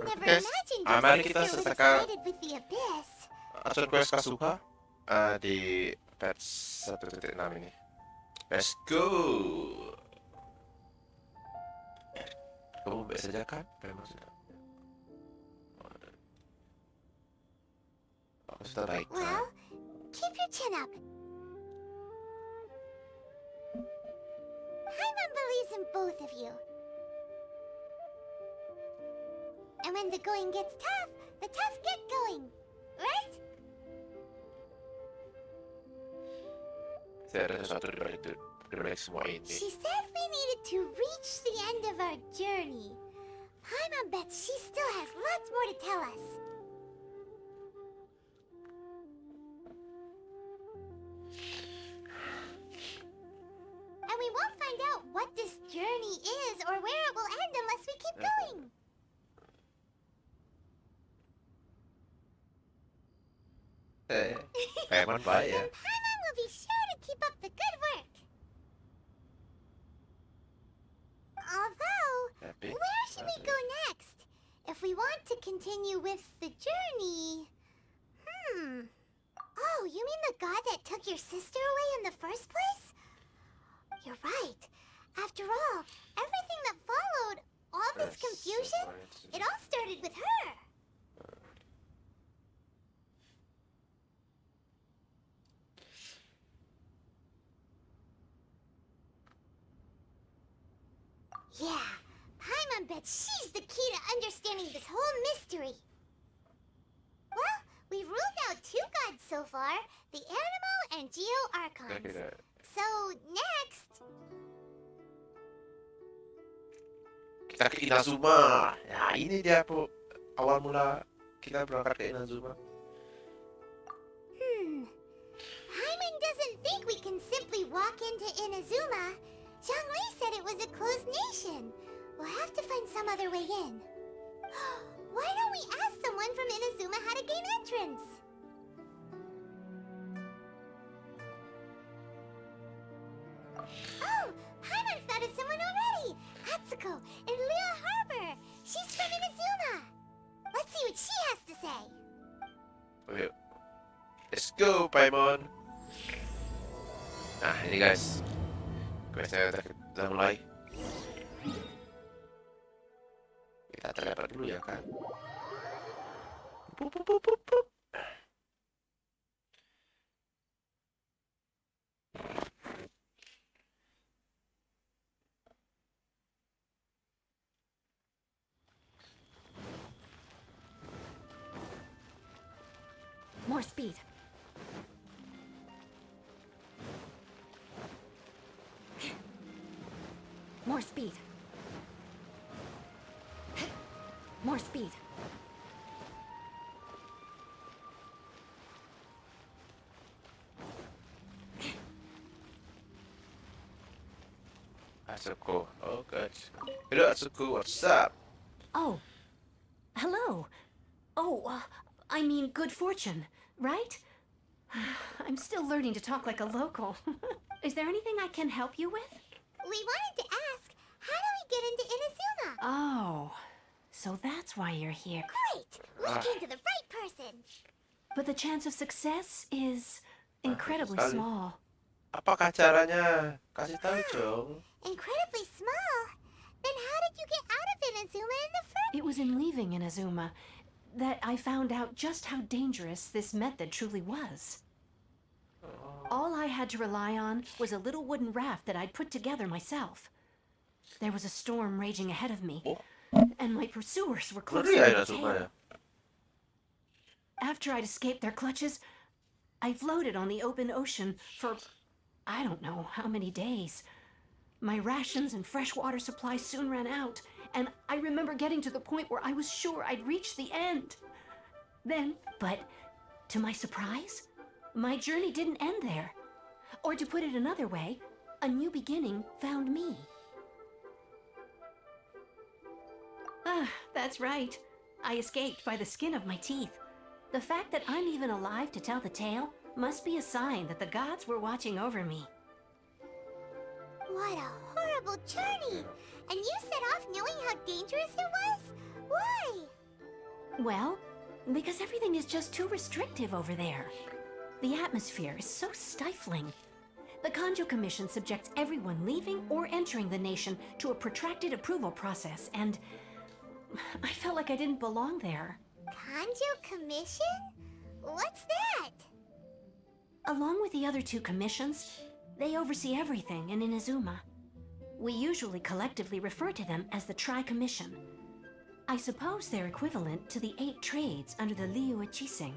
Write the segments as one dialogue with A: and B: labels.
A: never
B: Guys,
A: imagined
B: mari
A: your
B: kita
A: sister was
B: selesaikan
A: excited with the abyss.
B: action quest Kazuha di patch 1.6 ini. Let's go. Kamu baik saja kan? Memang sudah. Oh, sudah baik kan?
A: Well, keep your chin up. Paimon believes in both of you. And when the going gets tough, the tough get going. Right?
B: Saya ada sesuatu di balik semua ini.
A: She said we needed to reach the end of our journey. Paimon bets she still has lots more to tell us. And we won't find out what this journey is or where it will end unless we keep going.
B: Paimon baik ya.
A: And Paimon will be sure to keep up the good work. Although,
B: Tapi,
A: where should we go next? If we want to continue with the journey... Oh, you mean the god that took your sister away in the first place? You're right. After all, everything that followed, all this confusion, it all started with her. Yeah, Paimon bets she's the key to understanding this whole mystery. Well, we've ruled out two gods so far, the Animo and Geo Archons. So, next...
B: Kita ke Inazuma. Ya, ini dia awal mula kita berangkat ke Inazuma.
A: Paimon doesn't think we can simply walk into Inazuma. Zhongli said it was a closed nation. We'll have to find some other way in. Why don't we ask someone from Inazuma how to gain entrance? Oh, Paimon thought of someone already! Atsuko in Leo Harbor! She's from Inazuma! Let's see what she has to say!
B: Oke. Let's go, Paimon. Nah, ini guys. Questnya udah mulai. Kita terdapat dulu ya kan. Pup, pup, pup, pup, pup.
C: More speed. More speed. More speed.
B: Atsuko. Oh, good. Hello, Atsuko. What's up?
C: Oh. Hello. Oh, I mean good fortune, right? I'm still learning to talk like a local. Is there anything I can help you with?
A: We wanted to ask, how do we get into Inazuma?
C: Oh, so that's why you're here.
A: Great! We came to the right person!
C: But the chance of success is incredibly
B: sekali.
C: small.
B: Apakah caranya? Kasih tahu dong.
A: Incredibly small? Then how did you get out of Inazuma in the first...
C: It was in leaving Inazuma that I found out just how dangerous this method truly was. All I had to rely on was a little wooden raft that I'd put together myself. There was a storm raging ahead of me, and my pursuers were close to
B: Ngeri ya
C: my
B: Inazuma ya.
C: tail. After I'd escaped their clutches, I floated on the open ocean for I don't know how many days. My rations and fresh water supplies soon ran out, and I remember getting to the point where I was sure I'd reached the end. Then, but to my surprise, my journey didn't end there. Or to put it another way, a new beginning found me. Ah, that's right. I escaped by the skin of my teeth. The fact that I'm even alive to tell the tale must be a sign that the gods were watching over me.
A: What a horrible journey! And you set off knowing how dangerous it was? Why?
C: Well, because everything is just too restrictive over there. The atmosphere is so stifling. The Kanjo Commission subjects everyone leaving or entering the nation to a protracted approval process, and I felt like I didn't belong there.
A: Kanjo Commission? What's that?
C: Along with the other two commissions, they oversee everything in Inazuma. We usually collectively refer to them as the Tri-Commission. I suppose they're equivalent to the 8 trades under the Liu Chising.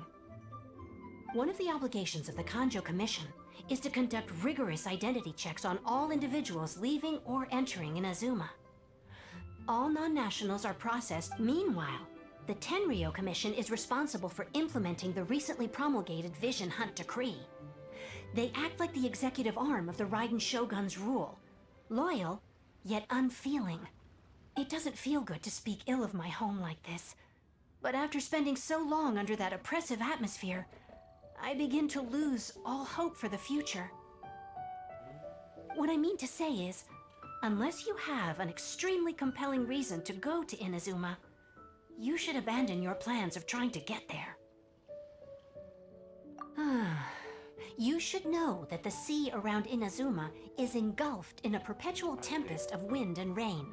C: One of the obligations of the Kanjo Commission is to conduct rigorous identity checks on all individuals leaving or entering Inazuma. All non-nationals are processed. Meanwhile, the Tenryo Commission is responsible for implementing the recently promulgated Vision Hunt Decree. They act like the executive arm of the Raiden Shogun's rule. Loyal, yet unfeeling. It doesn't feel good to speak ill of my home like this. But after spending so long under that oppressive atmosphere, I begin to lose all hope for the future. What I mean to say is, unless you have an extremely compelling reason to go to Inazuma, you should abandon your plans of trying to get there. You should know that the sea around Inazuma is engulfed in a perpetual tempest of wind and rain.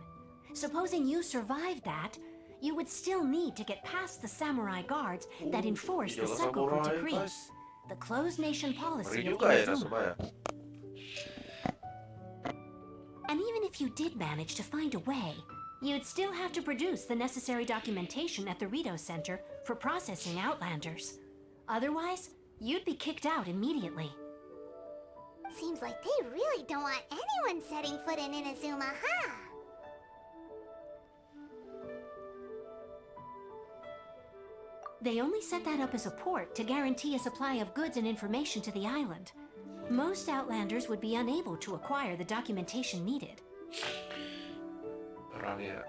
C: Supposing you survived that, you would still need to get past the samurai guards that enforce the Sakoku Decree, the closed nation policy
B: Ngeri
C: of
B: juga ya
C: Inazuma.
B: Nasuma ya.
C: And even if you did manage to find a way, you'd still have to produce the necessary documentation at the Rito Center for processing Outlanders. Otherwise, you'd be kicked out immediately.
A: Seems like they really don't want anyone setting foot in Inazuma, huh?
C: They only set that up as a port to guarantee a supply of goods and information to the island. Most Outlanders would be unable to acquire the documentation needed.
B: Orang ya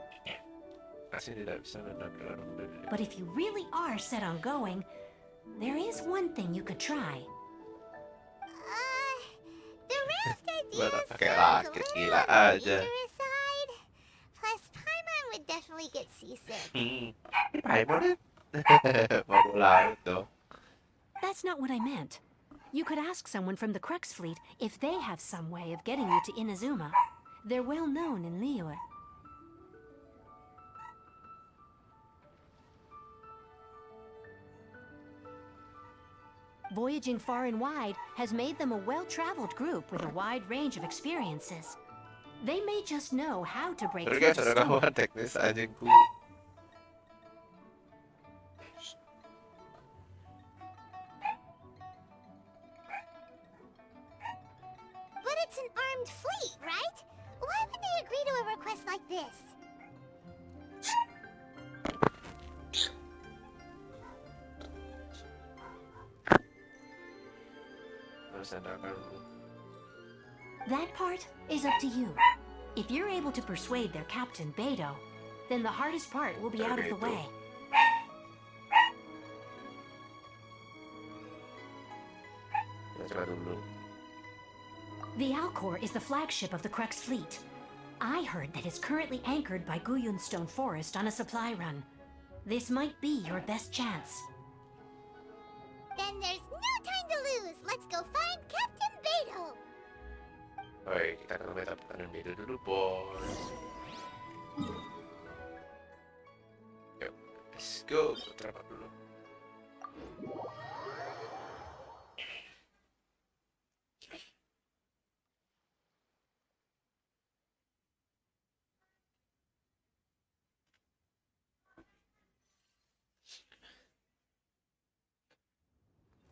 B: asing tidak bisa benar-benar membeli.
C: But if you really are set on going, there is one thing you could try.
A: The raft idea
B: Buat pakai
A: sounds a
B: rakit,
A: little
B: gila
A: on the
B: aja.
A: dangerous side. Plus, Paimon would definitely get seasick.
B: Paimon mau laut tuh.
C: That's not what I meant. You could ask someone from the Crux fleet if they have some way of getting you to Inazuma. They're well known in Liyue. Voyaging far and wide has made them a well-traveled group with a wide range of experiences. They may just know how to break
B: Sorry
C: through
B: guys,
C: the
B: ada
C: storm.
B: gangguan teknis anjingku.
A: But it's an armed fleet, right? Why would they agree to a request like this?
B: Harus sandarkan dulu.
C: That part is up to you. If you're able to persuade their captain, Beidou, then the hardest part will be out of the
B: Beidou.
C: way.
B: Kita coba dulu.
C: The Alcor is the flagship of the Crux fleet. I heard that it's currently anchored by Guyunstone Forest on a supply run. This might be your best chance.
A: Then there's no time to lose. Let's go find Captain Beidou.
B: Oke, kita ke meta pertahanan Beidou dulu, bos. Yuk, let's go. Terapat dulu.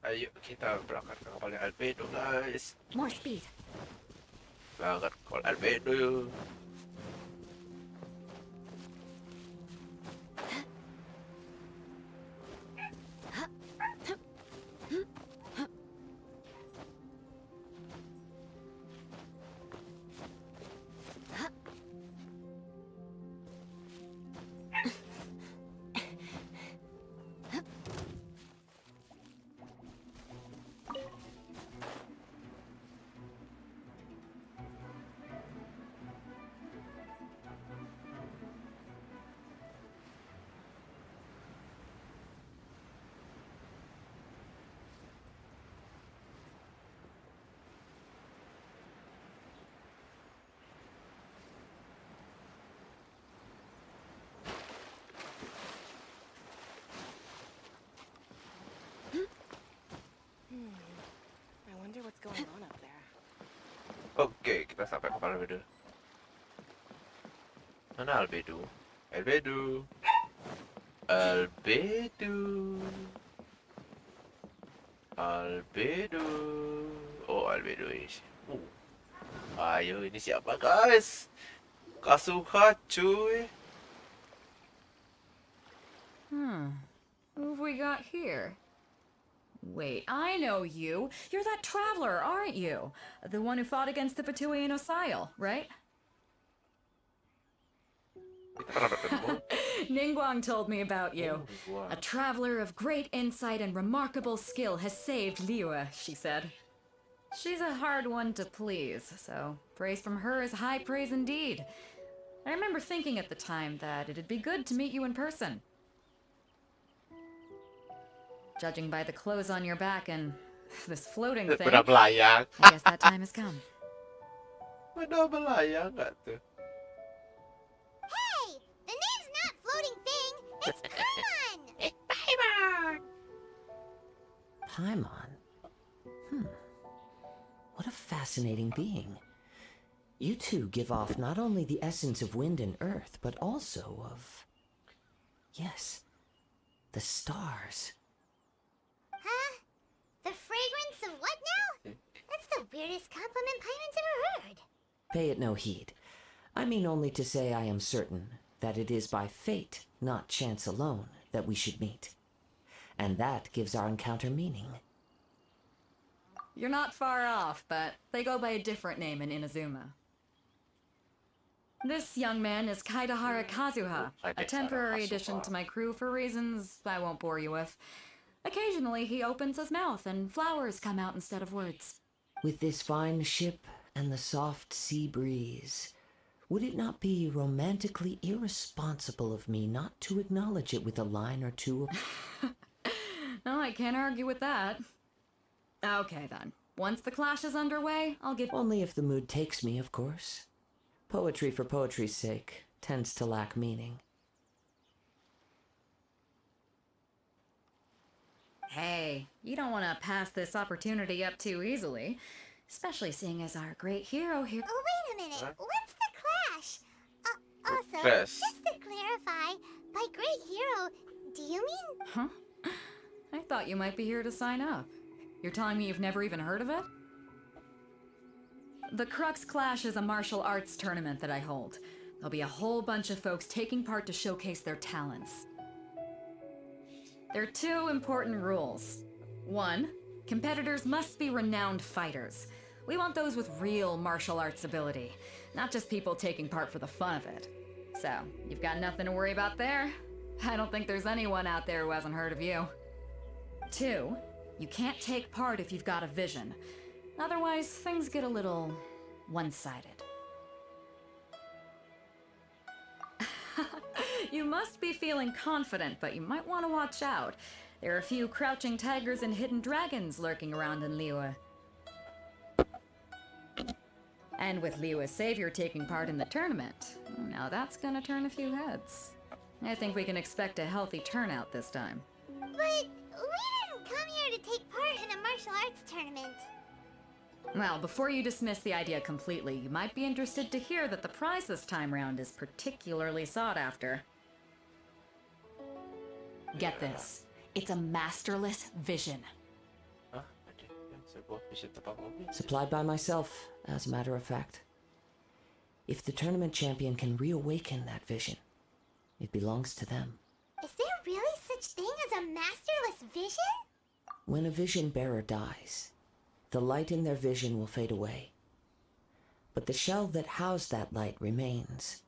B: Ayo kita berangkat ke kapalnya Albedo, guys.
C: More speed.
B: Berangkat ke kapal Albedo yuk. Oke, kita sampai ke mana Albedo? Mana Albedo? Albedo. Albedo. Albedo. Oh, Albedo ini sih. Ayo, ini siapa guys? Kazuha cuy.
D: Who have we got here? Wait, I know you. You're that traveler, aren't you? The one who fought against the Patuian Osile, right?
B: Kita pernah bertemu.
D: Ningguang told me about you.
B: Wah.
D: A traveler of great insight and remarkable skill has saved Liua, she said. She's a hard one to please, so praise from her is high praise indeed. I remember thinking at the time that it'd be good to meet you in person. Judging by the clothes on your back and this floating thing,
B: Udah melayang.
D: I guess that time has come.
B: Udah melayang nggak tuh?
A: Hey, the name's not floating thing. It's Paimon.
B: It's Paimon.
E: Paimon? What a fascinating being. You two give off not only the essence of wind and earth, but also of... Yes, the stars.
A: Huh? The fragrance of what now? That's the weirdest compliment Paimon's ever heard.
E: Pay it no heed. I mean only to say I am certain that it is by fate, not chance alone, that we should meet. And that gives our encounter meaning.
D: You're not far off, but they go by a different name in Inazuma. This young man is Kaidahara Kazuha, a temporary addition to my crew for reasons I won't bore you with. Occasionally, he opens his mouth and flowers come out instead of words.
E: With this fine ship and the soft sea breeze, would it not be romantically irresponsible of me not to acknowledge it with a line or two of...
D: No, I can't argue with that. Okay, then. Once the clash is underway, I'll give...
E: Only if the mood takes me, of course. Poetry for poetry's sake tends to lack meaning.
D: Hey, you don't want to pass this opportunity up too easily. Especially seeing as our great hero here...
A: Oh, wait a minute.
B: Huh?
A: What's the clash? Also,
B: Clash.
A: just to clarify, by great hero, do you mean...
D: Huh? I thought you might be here to sign up. You're telling me you've never even heard of it? The Crux Clash is a martial arts tournament that I hold. There'll be a whole bunch of folks taking part to showcase their talents. There are two important rules. One, competitors must be renowned fighters. We want those with real martial arts ability, not just people taking part for the fun of it. So, you've got nothing to worry about there. I don't think there's anyone out there who hasn't heard of you. Two, you can't take part if you've got a vision. Otherwise, things get a little one-sided. You must be feeling confident, but you might want to watch out. There are a few crouching tigers and hidden dragons lurking around in Liua. And with Liua's savior taking part in the tournament, now that's gonna turn a few heads. I think we can expect a healthy turnout this time.
A: But we didn't come here to take part in a martial arts tournament.
D: Well, before you dismiss the idea completely, you might be interested to hear that the prize this time round is particularly sought after. Get this. It's a masterless vision.
B: Hah? Ada yang sebuah vision tepat mobil.
E: Supplied by myself, as a matter of fact. If the tournament champion can reawaken that vision, it belongs to them.
A: Is there really such thing as a masterless vision?
E: When a vision bearer dies, the light in their vision will fade away. But the shell that housed that light remains.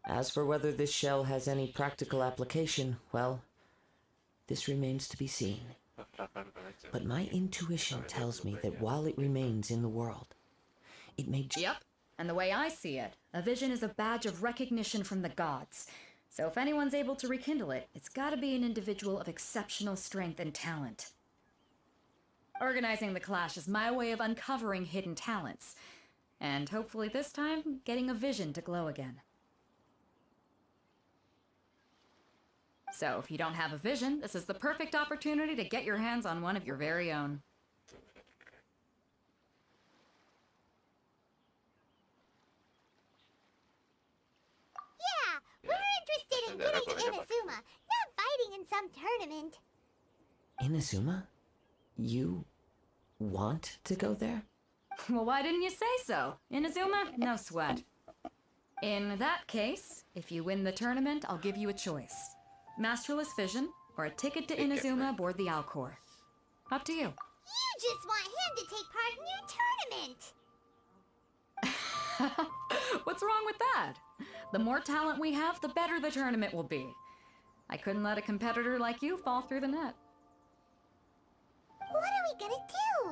E: As for whether this shell has any practical application, well, this remains to be seen. But my intuition tells me that while it remains in the world, it may...
D: Yep. And the way I see it, a vision is a badge of recognition from the gods. So if anyone's able to rekindle it, it's gotta be an individual of exceptional strength and talent. Organizing the clash is my way of uncovering hidden talents. And hopefully this time, getting a vision to glow again. So if you don't have a vision, this is the perfect opportunity to get your hands on one of your very own.
A: tournament.
E: Inazuma? You want to go there?
D: Well, why didn't you say so? Inazuma, no sweat. In that case, if you win the tournament, I'll give you a choice. Masterless Vision, or a ticket to Inazuma aboard the Alcor. Up to you.
A: You just want him to take part in your tournament.
D: What's wrong with that? The more talent we have, the better the tournament will be. I couldn't let a competitor like you fall through the net.
A: What are we gonna do?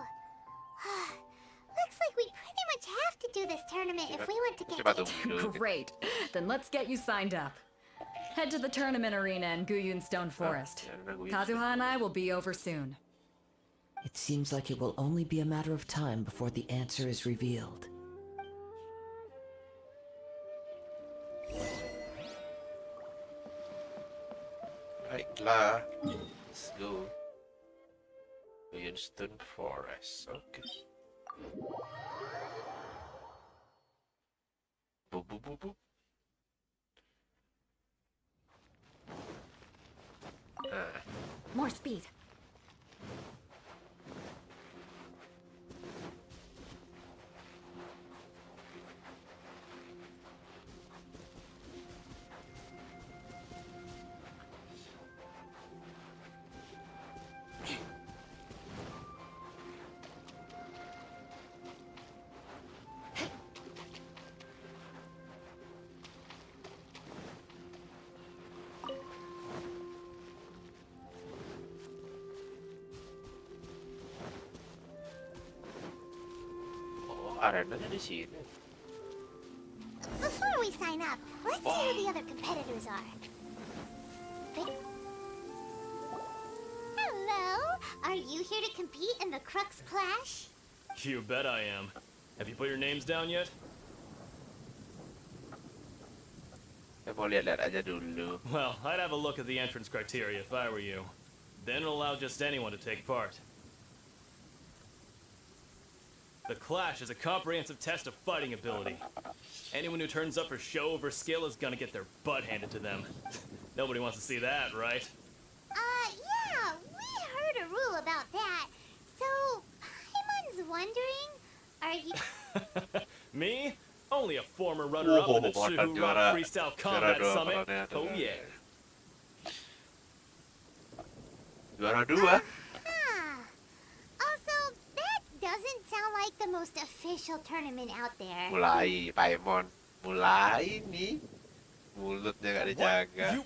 A: Looks like we pretty much have to do this tournament if we want to get
B: Coba
A: to
B: tunggu dulu.
D: Great. Then let's get you signed up. Head to the tournament arena in Guyun Stone Forest. Kazuha and I will be over soon.
E: It seems like it will only be a matter of time before the answer is revealed.
B: Baiklah, let's go. Stone Forest, oke. Bu bu bu bu. Nah,
C: More speed.
B: oh arenanya di sini.
A: Before we sign up, let's see who the other competitors are. Hello? Are you here to compete in the Crux Clash?
F: You bet I am. Have you put your names down yet?
B: Saya mau lihat-lihat aja dulu.
F: Well, I'd have a look at the entrance criteria if I were you. Then allow just anyone to take part. The Clash is a comprehensive test of fighting ability. Anyone who turns up for show over skill is gonna get their butt handed to them. Nobody wants to see that, right?
A: Yeah, we heard a rule about that. So, Paimon's wondering, are you...
F: Me? Only a former runner-up in the
B: bakal
F: Chuhu
B: juara-
F: Rock Freestyle
B: juara
F: Combat
B: dua
F: Summit.
B: kalau ternyata.
F: Oh yeah.
B: Juara 2.
A: Also, that doesn't sound like the most official tournament out there.
B: Mulai, Paimon. Mulai nih. Mulutnya gak dijaga.
F: You...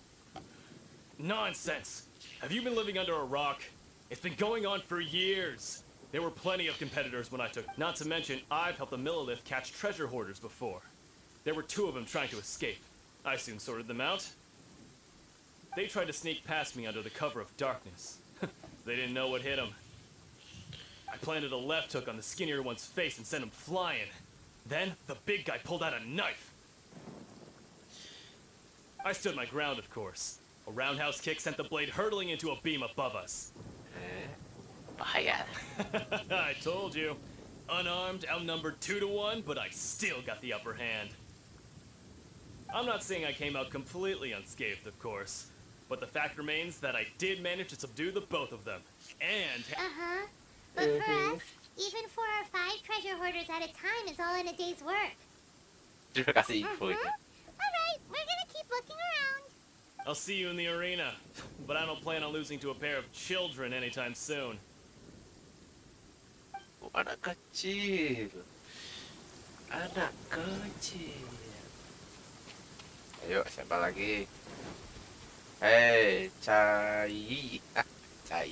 F: Nonsense! Have you been living under a rock? It's been going on for years. There were plenty of competitors when I took. Not to mention, I've helped the Millilith catch treasure hoarders before. There were 2 of them trying to escape. I soon sorted them out. They tried to sneak past me under the cover of darkness. They didn't know what hit them. I planted a left hook on the skinnier one's face and sent him flying. Then, the big guy pulled out a knife. I stood my ground, of course. A roundhouse kick sent the blade hurtling into a beam above us.
B: Bahaya.
F: I told you. Unarmed, outnumbered 2 to 1, but I still got the upper hand. I'm not saying I came out completely unscathed, of course. But the fact remains that I did manage to subdue the both of them. And...
A: Uh-huh. But for us, even 4 or 5 treasure hoarders at a time is all in a day's work.
B: Terima kasih info itu.
A: Alright, we're gonna keep looking around.
F: I'll see you in the arena. But I don't plan on losing to a pair of children anytime soon.
B: Oh, anak kecil. Anak kecil. Ayo, siapa lagi? Hei, Cai. Cai.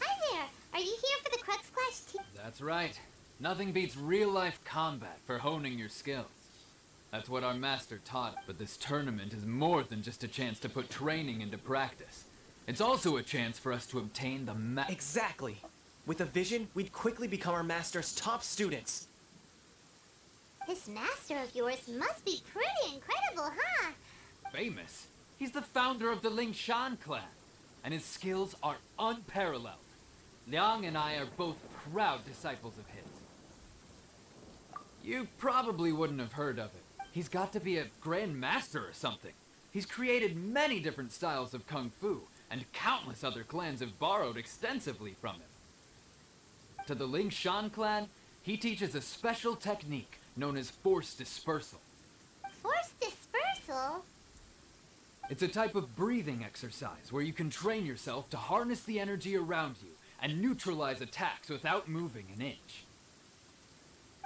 A: Hi there. Are you here for the Crux Clash team?
G: That's right. Nothing beats real-life combat for honing your skills. That's what our master taught us. But this tournament is more than just a chance to put training into practice. It's also a chance for us to obtain the
H: Exactly. With a vision, we'd quickly become our master's top students.
A: This master of yours must be pretty incredible, huh?
G: famous. He's the founder of the Lingshan clan, and his skills are unparalleled. Liang and I are both proud disciples of his. You probably wouldn't have heard of it. He's got to be a grand master or something. He's created many different styles of kung fu, and countless other clans have borrowed extensively from him. To the Ling Shan clan, he teaches a special technique known as force dispersal.
A: Force dispersal?
G: It's a type of breathing exercise where you can train yourself to harness the energy around you and neutralize attacks without moving an inch.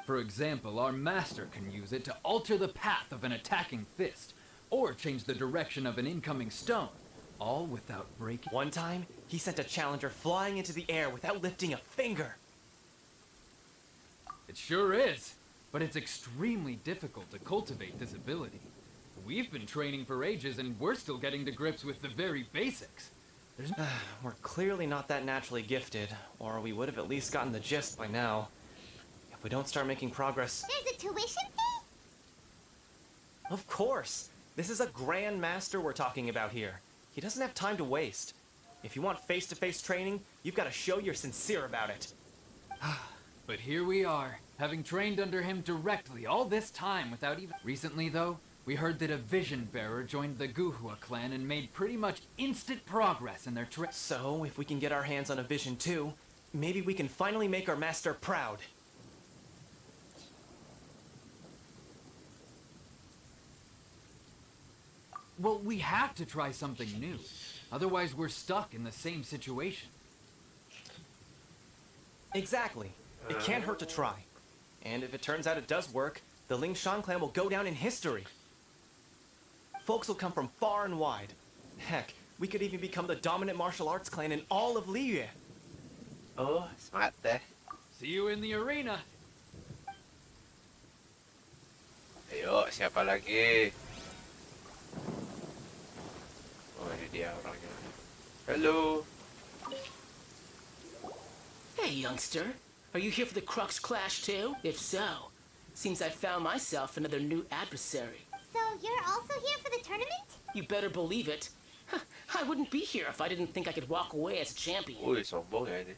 G: For example, our master can use it to alter the path of an attacking fist, or change the direction of an incoming stone, all without breaking.
H: One time, he sent a challenger flying into the air without lifting a finger.
G: It sure is, but it's extremely difficult to cultivate this ability. We've been training for ages and we're still getting to grips with the very basics.
H: We're clearly not that naturally gifted, or we would have at least gotten the gist by now. If we don't start making progress...
A: There's a tuition fee?
H: Of course! This is a Grand Master we're talking about here. He doesn't have time to waste. If you want face-to-face training, you've got to show you're sincere about it.
G: But here we are, having trained under him directly all this time without even... Recently, though, we heard that a vision bearer joined the Guhua clan and made pretty much instant progress in their
H: So, if we can get our hands on a vision too, maybe we can finally make our master proud.
G: Well, we have to try something new. Otherwise, we're stuck in the same situation.
H: Exactly. It can't hurt to try. And if it turns out it does work, the Ling Shan clan will go down in history. Folks will come from far and wide. Heck, we could even become the dominant martial arts clan in all of Liyue.
B: Oh, smart deh.
G: See you in the arena.
B: Ayo, siapa lagi? Oh, ini dia orangnya. Hello.
I: Hey, youngster. Are you here for the Crux Clash too? If so, seems I found myself another new adversary.
A: So you're also here for the tournament?
I: You better believe it. I wouldn't be here if I didn't think I could walk away as a champion.
B: Uy, sombong ya ini.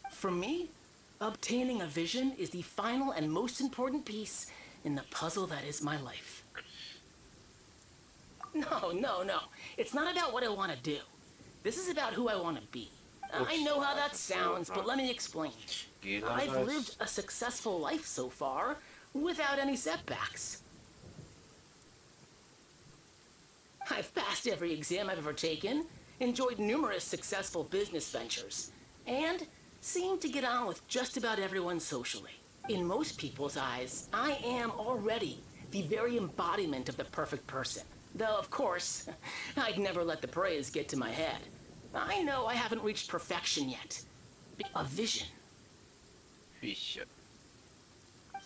I: For me, obtaining a vision is the final and most important piece in the puzzle that is my life. No. It's not about what I want to do. This is about who I want to be. I know how that sounds, but let me explain. I've lived a successful life so far, without any setbacks. I've passed every exam I've ever taken, enjoyed numerous successful business ventures, and seem to get on with just about everyone socially. In most people's eyes, I am already the very embodiment of the perfect person. Though, of course, I'd never let the praise get to my head. I know I haven't reached perfection yet. A vision.
B: Vision.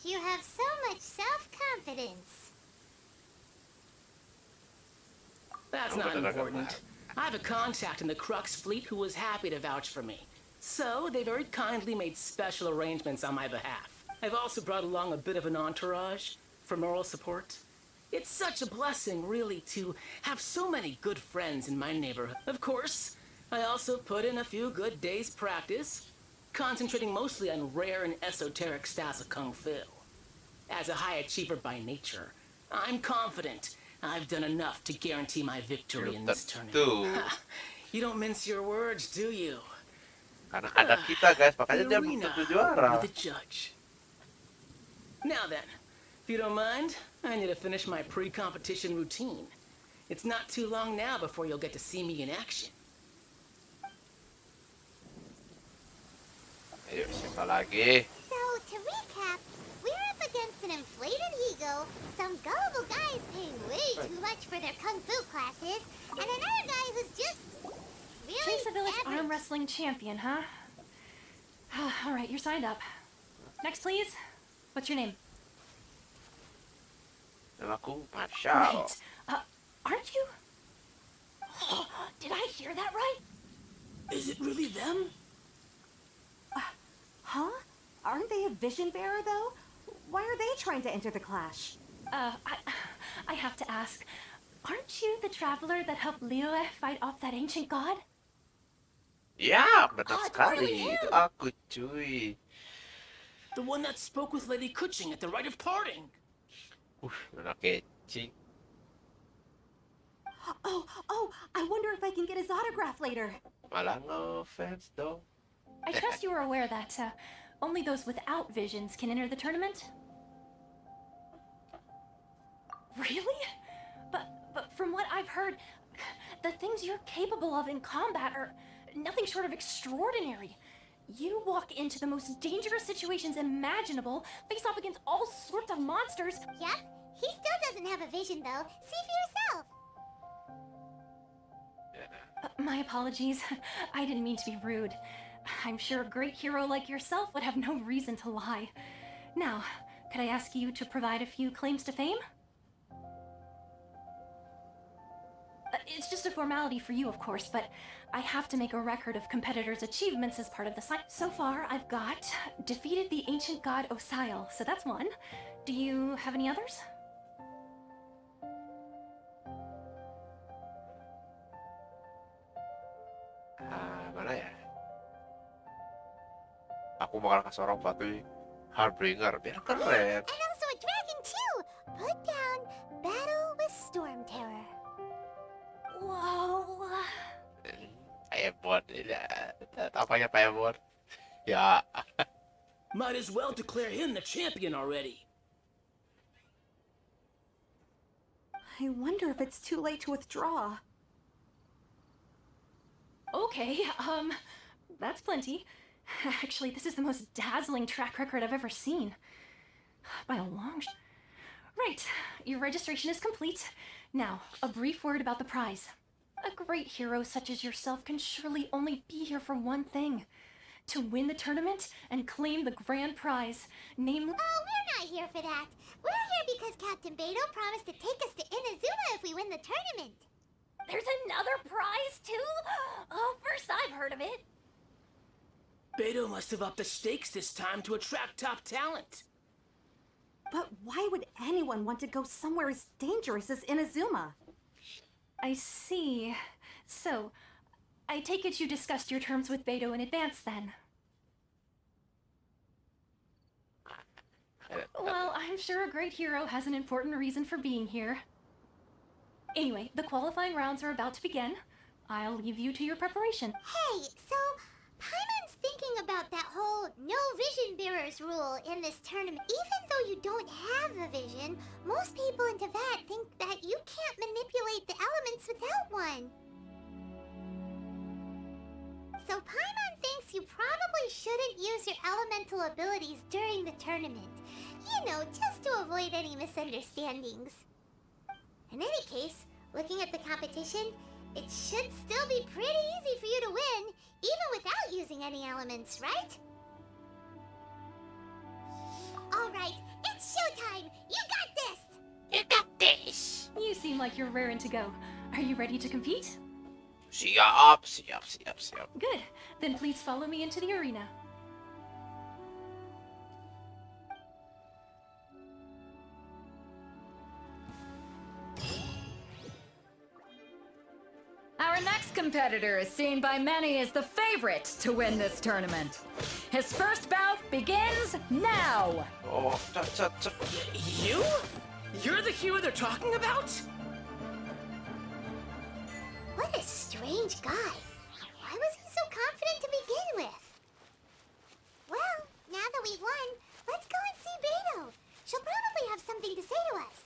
A: You have so much self-confidence.
I: That's not important. I have a contact in the Crux fleet who was happy to vouch for me. So they very kindly made special arrangements on my behalf. I've also brought along a bit of an entourage for moral support. It's such a blessing, really, to have so many good friends in my neighborhood. Of course, I also put in a few good days' practice, concentrating mostly on rare and esoteric styles of kung fu. As a high achiever by nature, I'm confident I've done enough to guarantee my victory in this tournament. You don't mince your words, do you?
B: Karena ada kita guys, makanya
I: The
B: dia
I: arena
B: tentu juara.
I: with the judge. Now then, if you don't mind, I need to finish my pre-competition routine. It's not too long now before you'll get to see me in action.
B: Ayo, siapa lagi?
A: So, to recap, we're up against an inflated ego, some gullible guys paying way too much for their kung fu classes, and another guy who's just really
C: Chase a village
A: average.
C: arm wrestling champion, huh? All right, you're signed up. Next, please. What's your name?
B: Namaku Marshall.
C: Wait, aren't you? Did I hear that right?
I: Is it really them?
J: Huh? Aren't they a vision bearer, though? Why are they trying to enter the clash?
C: I have to ask, aren't you the traveler that helped Liyue fight off that ancient god?
B: Ya, benar
I: Oh, it's
B: sekali.
I: really
B: Itu
I: him.
B: aku, cuy.
I: The one that spoke with Lady Kuching at the rite of parting.
B: Benar kecing.
J: Oh, I wonder if I can get his autograph later.
B: Malah ngefans dong.
C: I trust you are aware that only those without visions can enter the tournament? Really? But from what I've heard, the things you're capable of in combat are nothing short of extraordinary. You walk into the most dangerous situations imaginable, face off against all sorts of monsters.
A: Yep, he still doesn't have a vision though. See for yourself.
C: My apologies. I didn't mean to be rude. I'm sure a great hero like yourself would have no reason to lie. Now, could I ask you to provide a few claims to fame? It's just a formality for you, of course, but I have to make a record of competitors' achievements as part of the site. So far, I've got defeated the ancient god Osial, so that's one. Do you have any others?
B: Mana ya? Aku bakal kasih orang batu Harbinger biar keren.
A: And also a dragon too. Put down battle with storm terror.
C: Whoa.
B: Paemon, apanya Paemon? Ya,
I: Might as well declare him the champion already.
J: I wonder if it's too late to withdraw.
C: Okay, that's plenty. Actually, this is the most dazzling track record I've ever seen. By a long Right, your registration is complete. Now, a brief word about the prize. A great hero such as yourself can surely only be here for one thing. To win the tournament and claim the grand prize, namely...
A: Oh, we're not here for that. We're here because Captain Beto promised to take us to Inazuma if we win the tournament.
C: There's another prize, too? Oh, first I've heard of it.
I: Beto must have upped the stakes this time to attract top talent.
J: But why would anyone want to go somewhere as dangerous as Inazuma?
C: I see. So, I take it you discussed your terms with Beto in advance, then? Well, I'm sure a great hero has an important reason for being here. Anyway, the qualifying rounds are about to begin. I'll leave you to your preparation.
A: Hey, so Paimon's thinking about that whole no vision bearers rule in this tournament. Even though you don't have a vision, most people in Teyvat think that you can't manipulate the elements without one. So Paimon thinks you probably shouldn't use your elemental abilities during the tournament. You know, just to avoid any misunderstandings. In any case, looking at the competition, it should still be pretty easy for you to win, even without using any elements, right? Alright, it's showtime! You got this!
B: you got this.
C: You seem like you're raring to go. Are you ready to compete?
B: Siap.
C: Good. Then please follow me into the arena.
D: Our next competitor is seen by many as the favorite to win this tournament. His first bout begins now!
B: Oh, cak.
I: You? You're the hero they're talking about?
A: What a strange guy. Why was he so confident to begin with? Well, now that we've won, let's go and see Beto. She'll probably have something to say to us.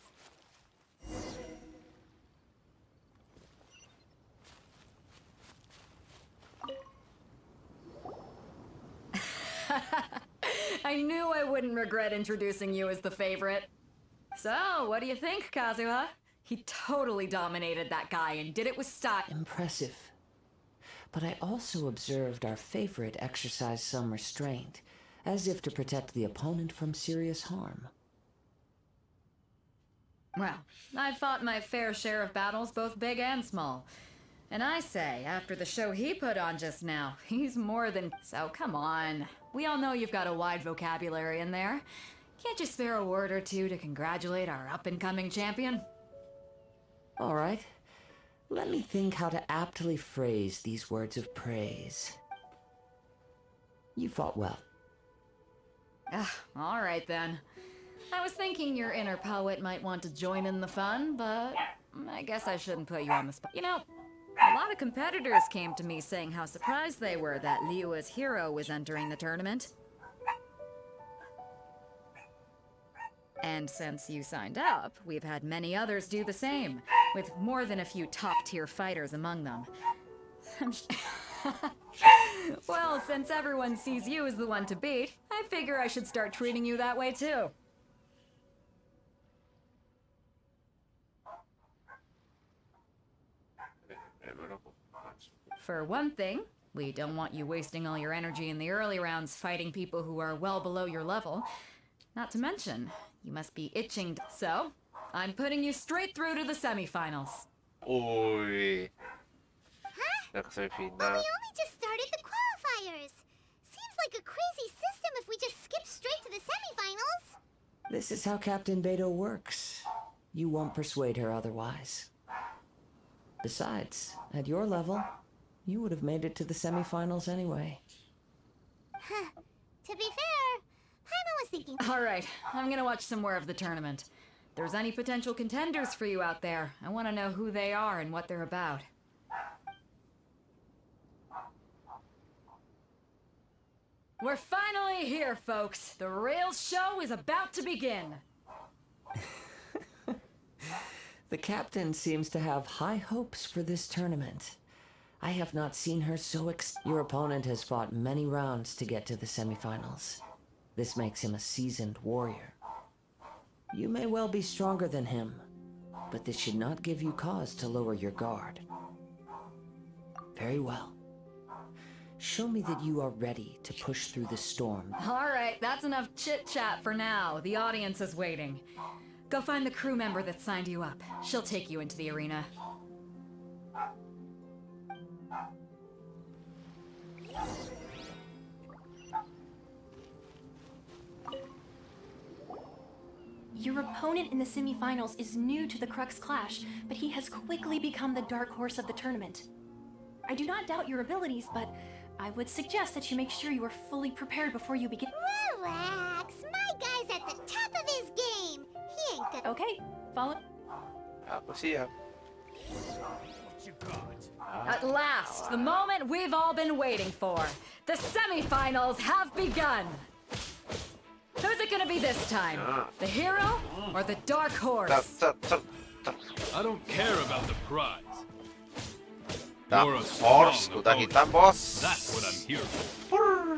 D: I knew I wouldn't regret introducing you as the favorite. So, what do you think, Kazuha? He totally dominated that guy and did it with style.
E: Impressive. But I also observed our favorite exercise some restraint, as if to protect the opponent from serious harm.
D: Well, I've fought my fair share of battles, both big and small. And I say, after the show he put on just now, he's more than... So, come on. We all know you've got a wide vocabulary in there. Can't you spare a word or two to congratulate our up-and-coming champion?
E: All right. Let me think how to aptly phrase these words of praise. You fought well.
D: All right then. I was thinking your inner poet might want to join in the fun, but I guess I shouldn't put you on the spot. You know, a lot of competitors came to me saying how surprised they were that Liua's hero was entering the tournament. And since you signed up, we've had many others do the same, with more than a few top-tier fighters among them. Well, since everyone sees you as the one to beat, I figure I should start treating you that way too. For one thing, we don't want you wasting all your energy in the early rounds fighting people who are well below your level. Not to mention, you must be itching. So, I'm putting you straight through to the semifinals.
B: Uy.
A: Huh?
B: Naka
A: But we
B: semifinal.
A: only just started the qualifiers. Seems like a crazy system if we just skip straight to the semifinals.
E: This is how Captain Beto works. You won't persuade her otherwise. Besides, at your level, you would have made it to the semifinals anyway.
A: Huh. To be fair, Paimon was thinking.
D: Alright, I'm gonna watch some more of the tournament. If there's any potential contenders for you out there, I want to know who they are and what they're about. We're finally here, folks. The real show is about to begin.
E: The captain seems to have high hopes for this tournament. I have not seen her so Your opponent has fought many rounds to get to the semifinals. This makes him a seasoned warrior. You may well be stronger than him, but this should not give you cause to lower your guard. Very well. Show me that you are ready to push through the storm.
D: Alright, that's enough chit-chat for now. The audience is waiting. Go find the crew member that signed you up. She'll take you into the arena.
C: Your opponent in the semifinals is new to the Crux Clash, but he has quickly become the dark horse of the tournament. I do not doubt your abilities, but I would suggest that you make sure you are fully prepared before you begin.
A: Relax. My guy's at the top of his game. He ain't gonna.
C: Okay, follow.
B: Aku siap.
D: At last, the moment we've all been waiting for. The semifinals have begun. Who's it gonna be this time? The hero or the dark horse?
G: I don't care about the prize.
B: Dark
G: You're a
B: Horse,
G: strong
B: udah
G: opponent.
B: hitam bos.
G: That's what I'm here for.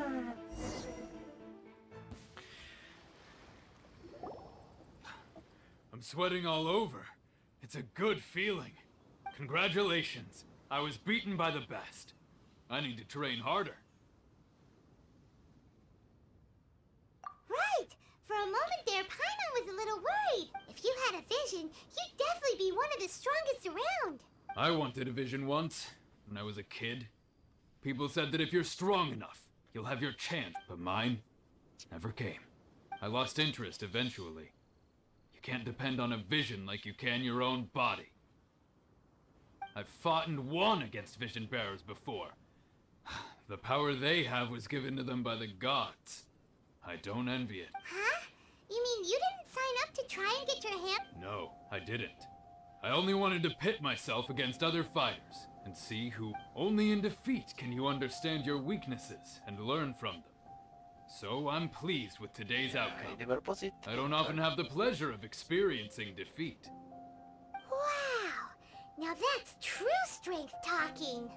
G: I'm sweating all over. It's a good feeling. Congratulations. I was beaten by the best. I need to train harder.
A: Right. For a moment there, Paimon was a little worried. If you had a vision, you'd definitely be one of the strongest around.
G: I wanted a vision once, when I was a kid. People said that if you're strong enough, you'll have your chance, but mine never came. I lost interest eventually. You can't depend on a vision like you can your own body. I've fought and won against vision bearers before. The power they have was given to them by the gods. I don't envy it.
A: Huh? You mean you didn't sign up to try and get your hand?
G: No, I didn't. I only wanted to pit myself against other fighters and see who. Only in defeat can you understand your weaknesses and learn from them. So I'm pleased with today's outcome.
B: Ini baru positif.
G: I don't often have the pleasure of experiencing defeat.
A: Wow. Now that's true strength talking.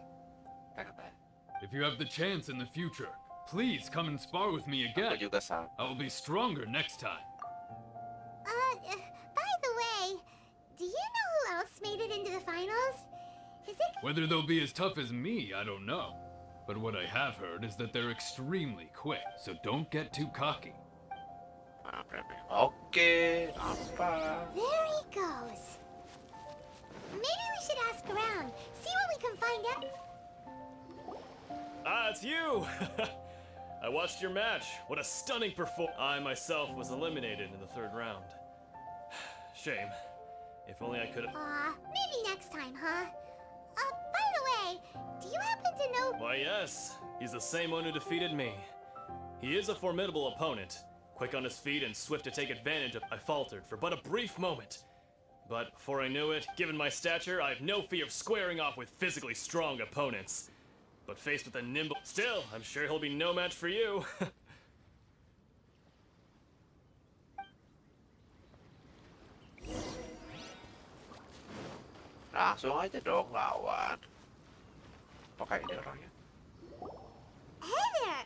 G: If you have the chance in the future, please come and spar with me
B: Aku
G: again.
B: juga sama.
G: I will be stronger next time.
A: By the way, do you know who else made it into the finals? Is it?
G: Whether they'll be as tough as me, I don't know. But what I have heard is that they're extremely quick, so don't get too cocky.
B: Oke, apa?
A: There he goes. Maybe we should ask around, see what we can find out.
F: Ah, it's you! I watched your match. What a stunning performance. I myself was eliminated in the third round. Shame. If only I could have.
A: Maybe next time, huh? By the way, do you happen to know?
F: Why, yes. He's the same one who defeated me. He is a formidable opponent. Quick on his feet and swift to take advantage of, I faltered for but a brief moment. But before I knew it, given my stature, I have no fear of squaring off with physically strong opponents. But faced with a nimble... Still, I'm sure he'll be no match for you.
B: Langsung aja dong lawan. Apakah ini orangnya?
A: Hey there!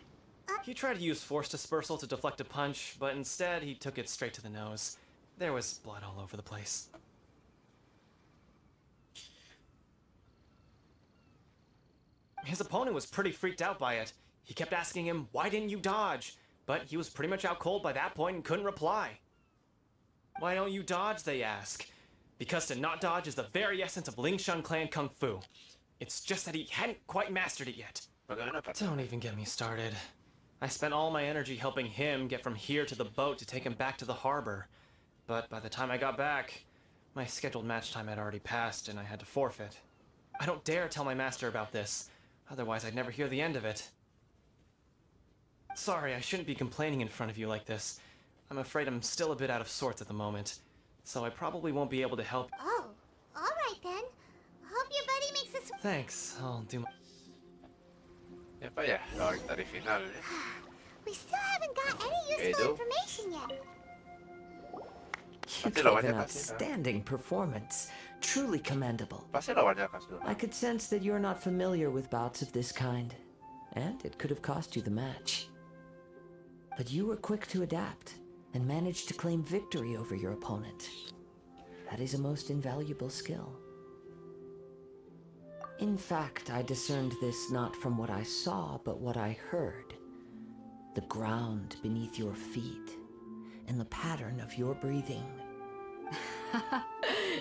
H: He tried to use force dispersal to deflect a punch, but instead he took it straight to the nose. There was blood all over the place. His opponent was pretty freaked out by it. He kept asking him, "Why didn't you dodge?" But he was pretty much out cold by that point and couldn't reply. "Why don't you dodge?" they ask. Because to not dodge is the very essence of Lingshan clan kung fu. It's just that he hadn't quite mastered it yet. Don't even get me started. I spent all my energy helping him get from here to the boat to take him back to the harbor. But by the time I got back, my scheduled match time had already passed and I had to forfeit. I don't dare tell my master about this, otherwise I'd never hear the end of it. Sorry, I shouldn't be complaining in front of you like this. I'm afraid I'm still a bit out of sorts at the moment, so I probably won't be able to help.
A: Oh, alright then. Hope your buddy makes this...
H: Thanks, I'll do my...
B: Apa ya? Orang dari final ya.
A: We still haven't got any useful information yet.
E: You gave an outstanding performance. Truly commendable.
B: Pasti lawannya Kazuha.
E: I could sense that you're not familiar with bouts of this kind, and it could have cost you the match. But you were quick to adapt, and managed to claim victory over your opponent. That is a most invaluable skill. In fact, I discerned this not from what I saw, but what I heard. The ground beneath your feet, and the pattern of your breathing.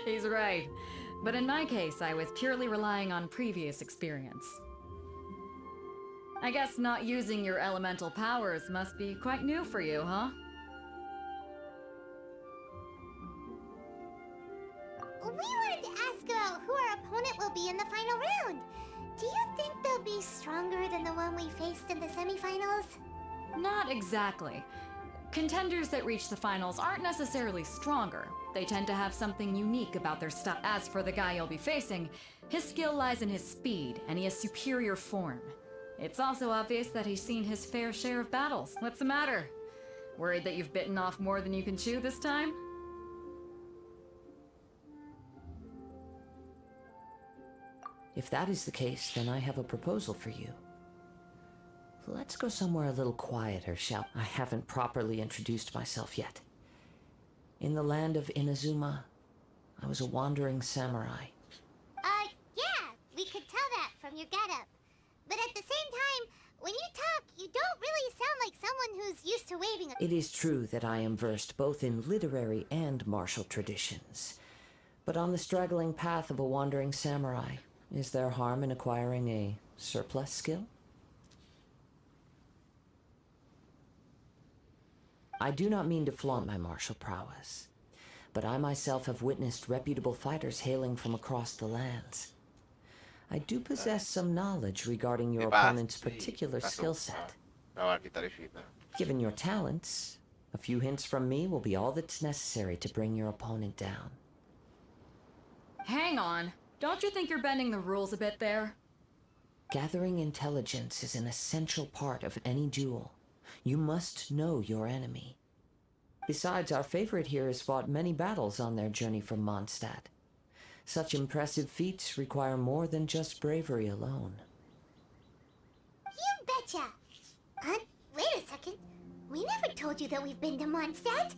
D: He's right. But in my case, I was purely relying on previous experience. I guess not using your elemental powers must be quite new for you, huh?
A: We wanted to ask about who our opponent will be in the final round. Do you think they'll be stronger than the one we faced in the semifinals?
D: Not exactly. Contenders that reach the finals aren't necessarily stronger. They tend to have something unique about their style. As for the guy you'll be facing, his skill lies in his speed, and he has superior form. It's also obvious that he's seen his fair share of battles. What's the matter? Worried that you've bitten off more than you can chew this time?
E: If that is the case, then I have a proposal for you. Let's go somewhere a little quieter, shall I? Haven't properly introduced myself yet. In the land of Inazuma, I was a wandering samurai.
A: Yeah, we could tell that from your getup. But at the same time, when you talk, you don't really sound like someone who's used to waving a...
E: It is true that I am versed both in literary and martial traditions. But on the straggling path of a wandering samurai, is there harm in acquiring a surplus skill? I do not mean to flaunt my martial prowess, but I myself have witnessed reputable fighters hailing from across the lands. I do possess some knowledge regarding your opponent's particular skill set. Given your talents, a few hints from me will be all that's necessary to bring your opponent down.
D: Hang on. Don't you think you're bending the rules a bit there?
E: Gathering intelligence is an essential part of any duel. You must know your enemy. Besides, our favorite here has fought many battles on their journey from Mondstadt. Such impressive feats require more than just bravery alone.
A: You betcha! Wait a second. We never told you that we've been to Mondstadt.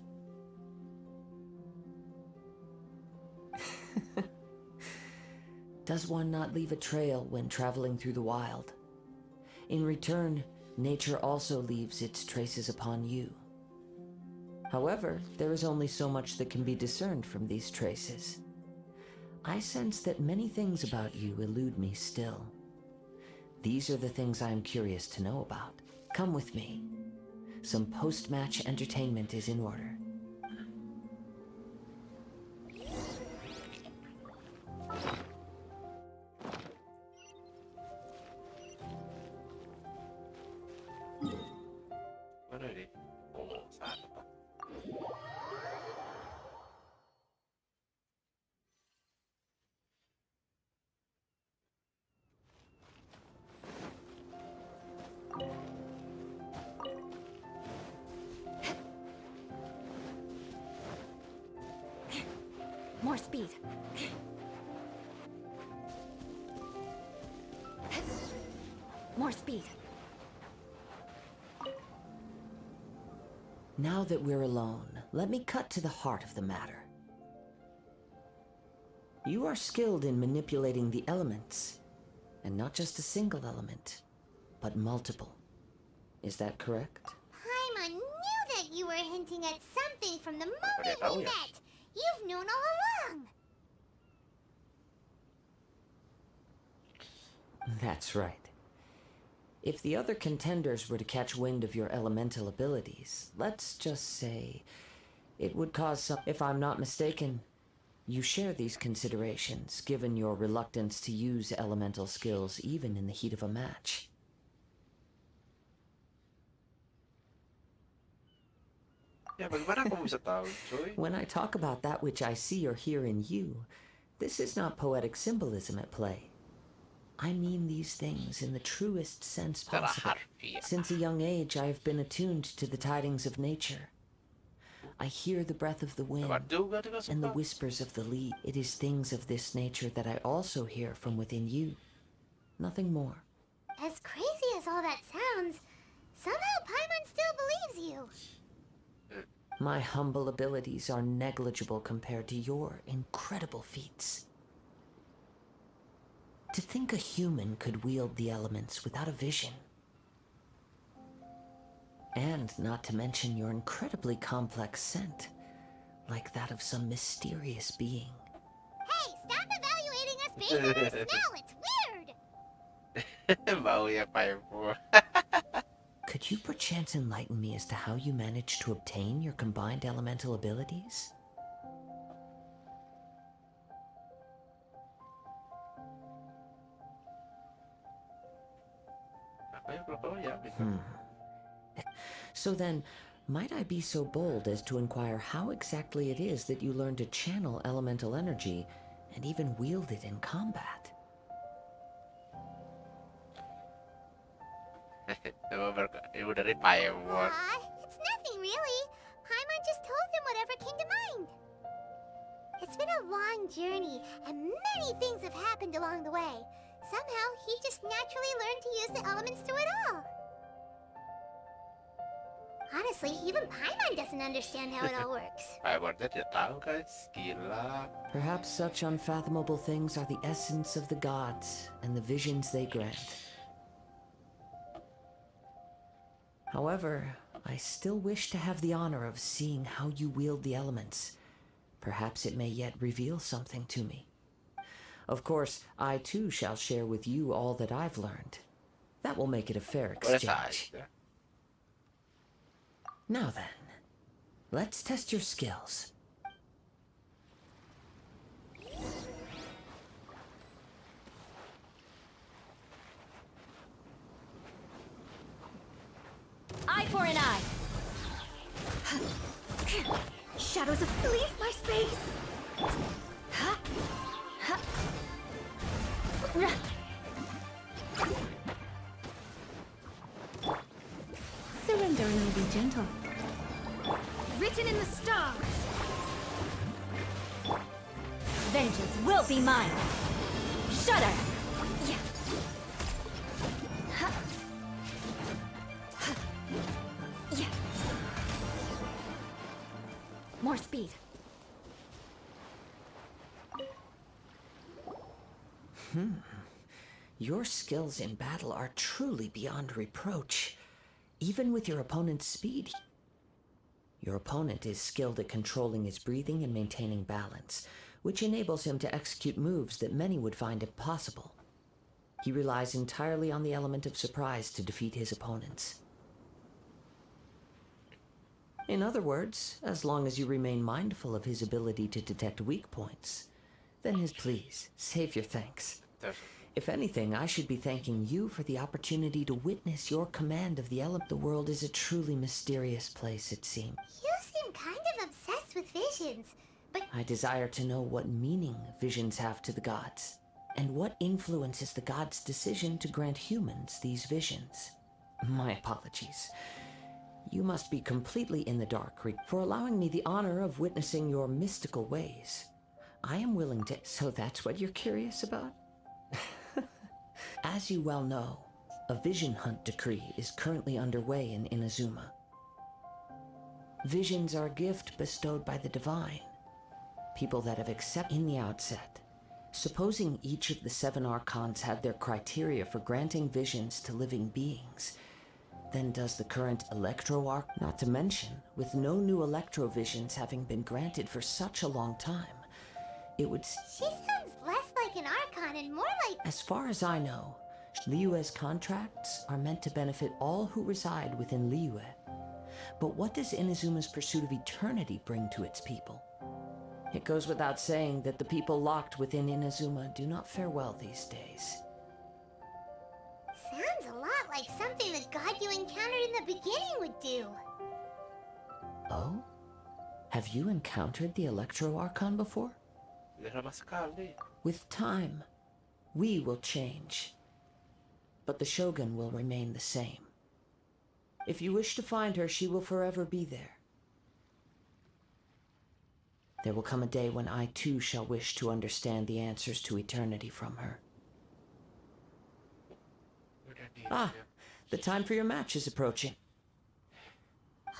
E: Does one not leave a trail when traveling through the wild? In return, nature also leaves its traces upon you. However, there is only so much that can be discerned from these traces. I sense that many things about you elude me still. These are the things I am curious to know about. Come with me. Some post-match entertainment is in order.
B: Mana nih? Oh, sana.
C: More speed. More speed.
E: Now that we're alone, let me cut to the heart of the matter. You are skilled in manipulating the elements, and not just a single element, but multiple. Is that correct?
A: Paimon knew that you were hinting at something from the moment
B: tahu
A: we
B: ya?
A: met. You've known all along.
E: That's right. If the other contenders were to catch wind of your elemental abilities, let's just say it would cause some... If I'm not mistaken, you share these considerations, given your reluctance to use elemental skills even in the heat of a match.
B: Ya, bagaimana kamu bisa tahu, cuy?
E: When I talk about that which I see or hear in you, this is not poetic symbolism at play. I mean these things in the truest sense
B: Secara
E: possible.
B: harfiah.
E: Since a young age, I have been attuned to the tidings of nature. I hear the breath of the wind
B: Juga juga
E: and the
B: suka.
E: whispers of the leaf. It is things of this nature that I also hear from within you. Nothing more.
A: As crazy as all that sounds, somehow Paimon still believes you.
E: My humble abilities are negligible compared to your incredible feats. To think a human could wield the elements without a vision. And not to mention your incredibly complex scent, like that of some mysterious being.
A: Hey, stop evaluating us based on our smell. It's weird.
B: Bau ya Paimon.
E: Could you perchance enlighten me as to how you managed to obtain your combined elemental abilities?
B: Apa yang belum tahu ya?
E: So then, might I be so bold as to inquire how exactly it is that you learn to channel elemental energy and even wield it in combat?
B: Ibu dari Paimon.
A: Aw, it's nothing really. Paimon just told him whatever came to mind. It's been a long journey, and many things have happened along the way. Somehow, he just naturally learned to use the elements through it all. Honestly, even Paimon doesn't understand how it all works.
B: Paimon tidak tahu guys, gila.
E: Perhaps such unfathomable things are the essence of the gods and the visions they grant. However, I still wish to have the honor of seeing how you wield the elements. Perhaps it may yet reveal something to me. Of course, I too shall share with you all that I've learned. That will make it a fair
B: Boleh
E: exchange.
B: saja.
E: Now then, let's test your skills.
C: Eye for an eye. Shadows of leave my space. Surrender and I'll be gentle. Written in the stars. Vengeance will be mine. Shudder. Yeah. Yeah. More speed.
E: Your skills in battle are truly beyond reproach, even with your opponent's speed. Your opponent is skilled at controlling his breathing and maintaining balance, which enables him to execute moves that many would find impossible. He relies entirely on the element of surprise to defeat his opponents. In other words, as long as you remain mindful of his ability to detect weak points, then please, save your thanks. If anything, I should be thanking you for the opportunity to witness your command of the element. The world is a truly mysterious place, it seems.
A: You seem kind of obsessed with visions, but
E: I desire to know what meaning visions have to the gods, and what influences the gods' decision to grant humans these visions. My apologies. You must be completely in the dark for allowing me the honor of witnessing your mystical ways. I am willing to... So that's what you're curious about? As you well know, a vision hunt decree is currently underway in Inazuma. Visions are a gift bestowed by the divine. People that have accepted in the outset. Supposing each of the 7 archons had their criteria for granting visions to living beings, then does the current Electro-Arch, not to mention, with no new Electro-Visions having been granted for such a long time, it would...
A: She sounds less like an Archon and more like...
E: As far as I know, Liyue's contracts are meant to benefit all who reside within Liyue. But what does Inazuma's pursuit of eternity bring to its people? It goes without saying that the people locked within Inazuma do not fare well these days.
A: Sounds a lot like something the god you encountered in the beginning would do.
E: Oh? Have you encountered the Electro-Archon before?
B: Lama sekali.
E: With time, we will change. But the Shogun will remain the same. If you wish to find her, she will forever be there. There will come a day when I too shall wish to understand the answers to eternity from her. Ah, the time for your match is approaching.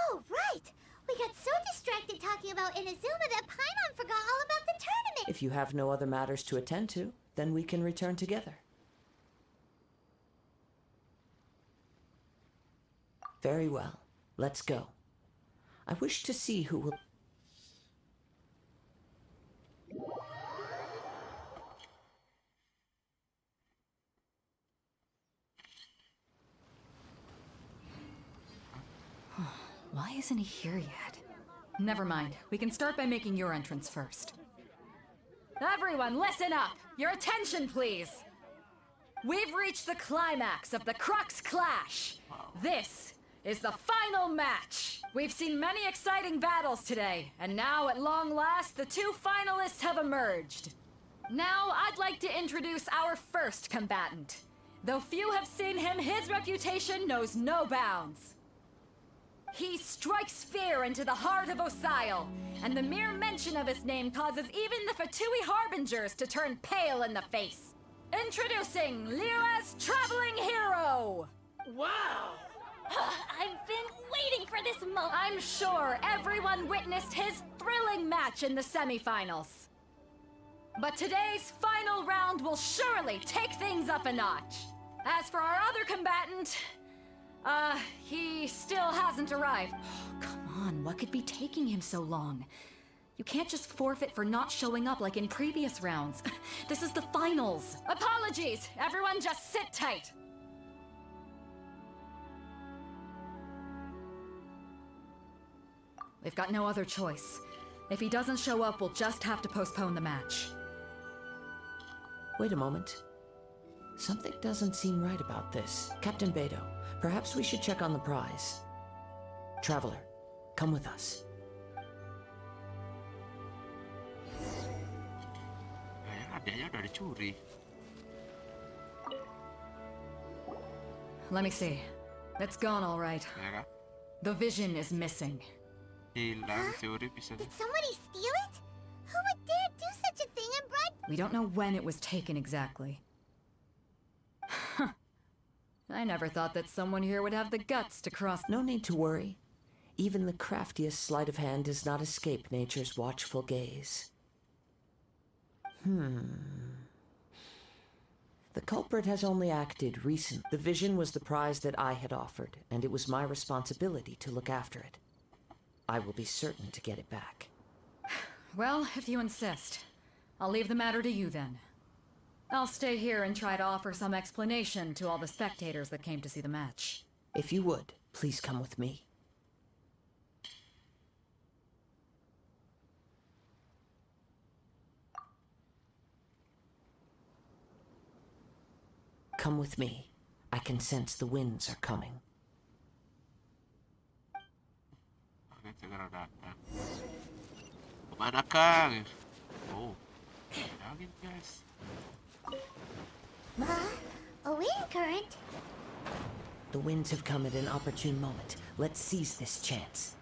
A: Oh, right! We got so distracted talking about Inazuma that Paimon forgot all about the tournament!
E: If you have no other matters to attend to, then we can return together. Very well. Let's go. I wish to see who will...
D: Why isn't he here yet? Never mind. We can start by making your entrance first. Everyone, listen up! Your attention, please! We've reached the climax of the Crux Clash! This is the final match! We've seen many exciting battles today, and now, at long last, the 2 finalists have emerged. Now, I'd like to introduce our first combatant. Though few have seen him, his reputation knows no bounds. He strikes fear into the heart of Osile, and the mere mention of his name causes even the Fatui Harbingers to turn pale in the face. Introducing Liyue's traveling hero!
I: Wow!
K: I've been waiting for this moment.
D: I'm sure everyone witnessed his thrilling match in the semifinals. But today's final round will surely take things up a notch. As for our other combatant, he still hasn't arrived. Come on, what could be taking him so long? You can't just forfeit for not showing up like in previous rounds. This is the finals. Apologies, everyone just sit tight. We've got no other choice. If he doesn't show up, we'll just have to postpone the match.
E: Wait a moment. Something doesn't seem right about this. Captain Beto, perhaps we should check on the prize. Traveler, come with us.
B: Hadiahnya udah dicuri.
D: Let me see. It's gone all right.
B: Ya kan?
D: The vision is missing.
B: Hilang teori bisa.
A: Did somebody steal it? Who would dare do such a thing and bribe...
D: We don't know when it was taken exactly. I never thought that someone here would have the guts to cross...
E: No need to worry. Even the craftiest sleight of hand does not escape nature's watchful gaze. The culprit has only acted recently. The vision was the prize that I had offered, and it was my responsibility to look after it. I will be certain to get it back.
D: Well, if you insist. I'll leave the matter to you then. I'll stay here and try to offer some explanation to all the spectators that came to see the match.
E: If you would, please come with me. Come with me. I can sense the winds are coming.
B: Oke, segera datang. Kemana, Kang? Oh, lagi guys.
A: Ma, a wind current?
E: The winds have come at an opportune moment. Let's seize this chance.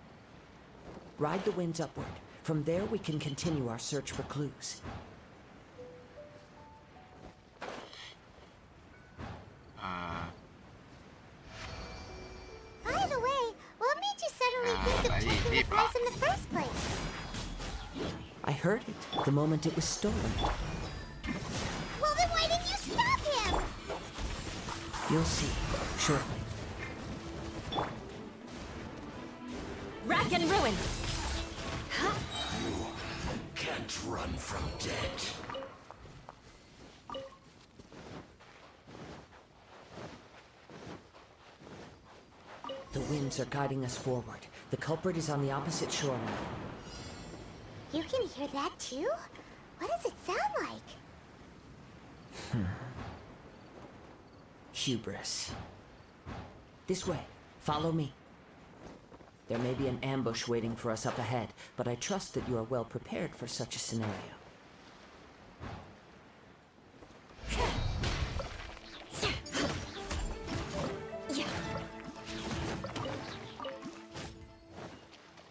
E: Ride the winds upward. From there, we can continue our search for clues.
A: By the way, what made you suddenly think of taking the prize in the first place?
E: I heard it the moment it was stolen.
A: Well, then why didn't you stop him?
E: You'll see shortly.
K: Rack and ruin.
L: Can't run from death.
E: The winds are guiding us forward. The culprit is on the opposite shore now.
A: You can hear that too? What does it sound like?
E: Hubris. This way. Follow me. There may be an ambush waiting for us up ahead, but I trust that you are well prepared for such a scenario.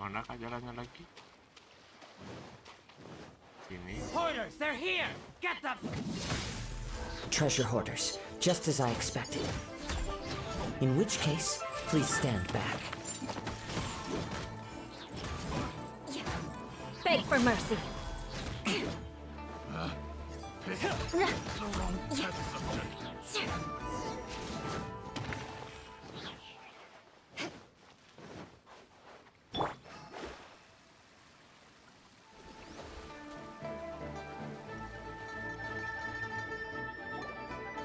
B: Manakah jalannya lagi? Sini.
I: Hoarders, they're here! Get them!
E: Treasure hoarders, just as I expected. In which case, please stand back.
K: Beg for mercy.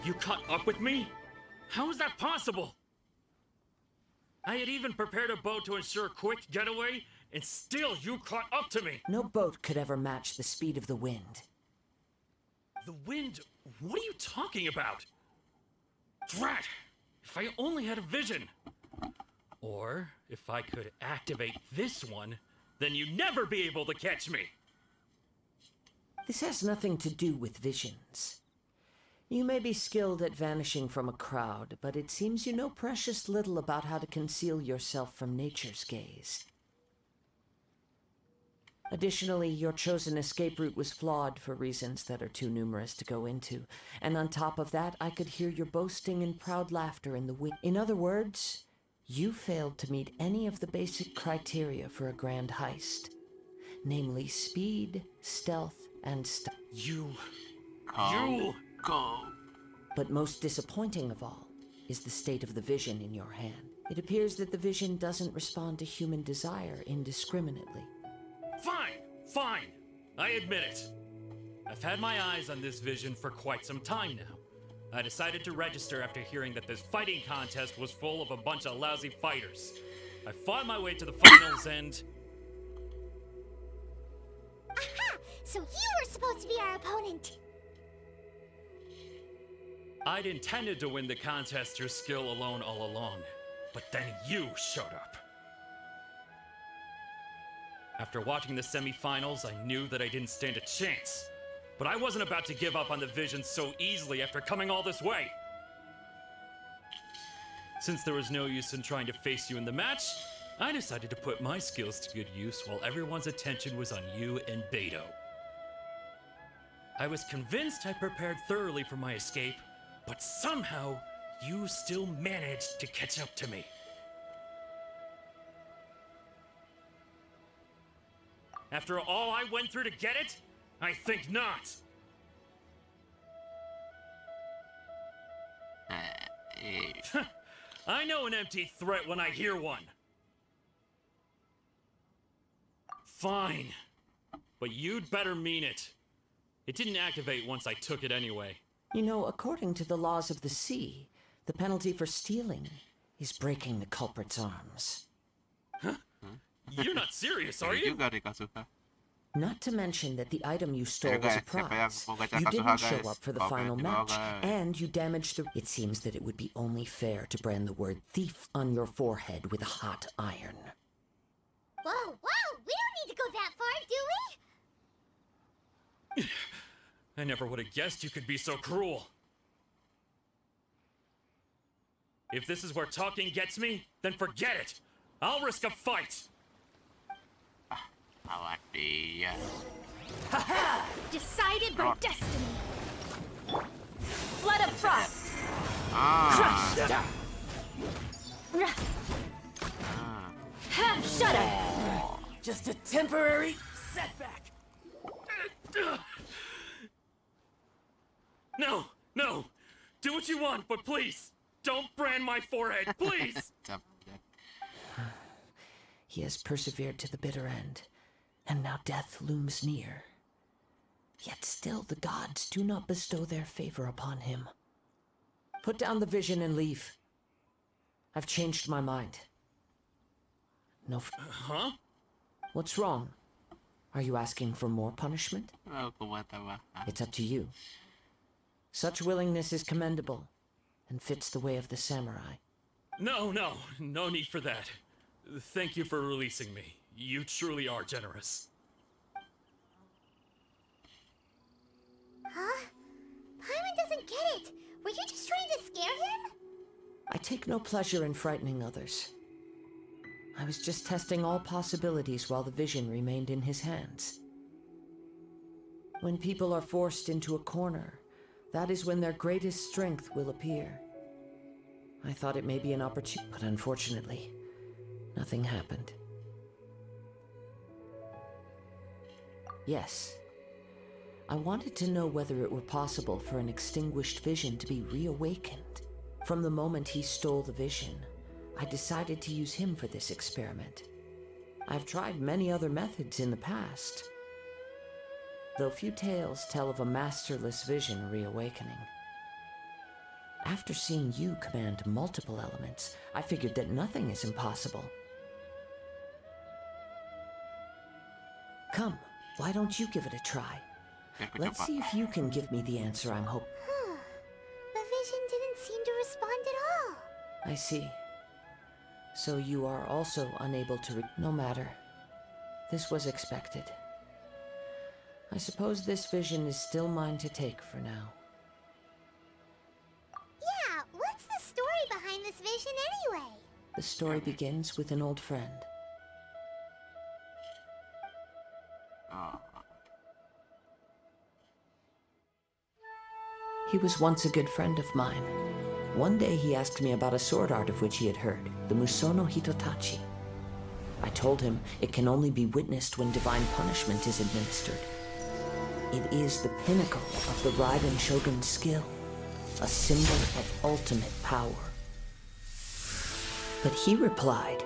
M: You caught up with me? How is that possible? I had even prepared a boat to ensure a quick getaway, and still you caught up to me!
E: No boat could ever match the speed of the wind.
M: The wind? What are you talking about? Drat! If I only had a vision! Or, if I could activate this one, then you'd never be able to catch me!
E: This has nothing to do with visions. You may be skilled at vanishing from a crowd, but it seems you know precious little about how to conceal yourself from nature's gaze. Additionally, your chosen escape route was flawed for reasons that are too numerous to go into, and on top of that, I could hear your boasting and proud laughter in the wind. In other words, you failed to meet any of the basic criteria for a grand heist, namely speed, stealth, and
M: You...
E: But most disappointing of all is the state of the vision in your hand. It appears that the vision doesn't respond to human desire indiscriminately.
M: Fine! I admit it. I've had my eyes on this vision for quite some time now. I decided to register after hearing that this fighting contest was full of a bunch of lousy fighters. I fought my way to the finals and...
A: Aha! So you were supposed to be our opponent!
M: I'd intended to win the contest through skill alone all along, but then you showed up. After watching the semifinals, I knew that I didn't stand a chance. But I wasn't about to give up on the vision so easily after coming all this way. Since there was no use in trying to face you in the match, I decided to put my skills to good use while everyone's attention was on you and Beto. I was convinced I prepared thoroughly for my escape, but somehow, you still managed to catch up to me. After all I went through to get it? I think not. I know an empty threat when I hear one. Fine. But you'd better mean it. It didn't activate once I took it anyway.
E: You know, according to the laws of the sea, the penalty for stealing is breaking the culprit's arms.
M: Huh? You're not serious, are you?
E: Not to mention that the item you stole was a prize. You didn't show up for the final match, and you damaged the... It seems that it would be only fair to brand the word thief on your forehead with a hot iron.
A: Whoa, we don't need to go that far, do we?
M: I never would have guessed you could be so cruel. If this is where talking gets me, then forget it. I'll risk a fight.
N: Awas dia.
K: Decided by destiny. Flood of frost.
N: Ah.
K: Shudder.
I: Just a temporary setback.
M: No, no. Do what you want, but please, don't brand my forehead, please.
E: He has persevered to the bitter end, and now death looms near. Yet still the gods do not bestow their favor upon him. Put down the vision and leave. I've changed my mind. No.
M: Huh?
E: What's wrong? Are you asking for more punishment? It's up to you. Such willingness is commendable and fits the way of the samurai.
M: No need for that. Thank you for releasing me. You truly are generous.
A: Huh? Paimon doesn't get it. Were you just trying to scare him?
E: I take no pleasure in frightening others. I was just testing all possibilities while the vision remained in his hands. When people are forced into a corner, that is when their greatest strength will appear. I thought it may be an opportunity, but unfortunately, nothing happened. Yes, I wanted to know whether it were possible for an extinguished vision to be reawakened. From the moment he stole the vision, I decided to use him for this experiment. I've tried many other methods in the past, though few tales tell of a masterless vision reawakening. After seeing you command multiple elements, I figured that nothing is impossible. Come, why don't you give it a try? Let's see if you can give me the answer I'm hoping.
A: The vision didn't seem to respond at all.
E: I see. So you are also unable to no matter. This was expected. I suppose this vision is still mine to take for now.
A: Yeah, what's the story behind this vision anyway?
E: The story begins with an old friend. He was once a good friend of mine. One day he asked me about a sword art of which he had heard, the Musono Hitotachi. I told him it can only be witnessed when divine punishment is administered. It is the pinnacle of the Raiden Shogun's skill, a symbol of ultimate power. But he replied,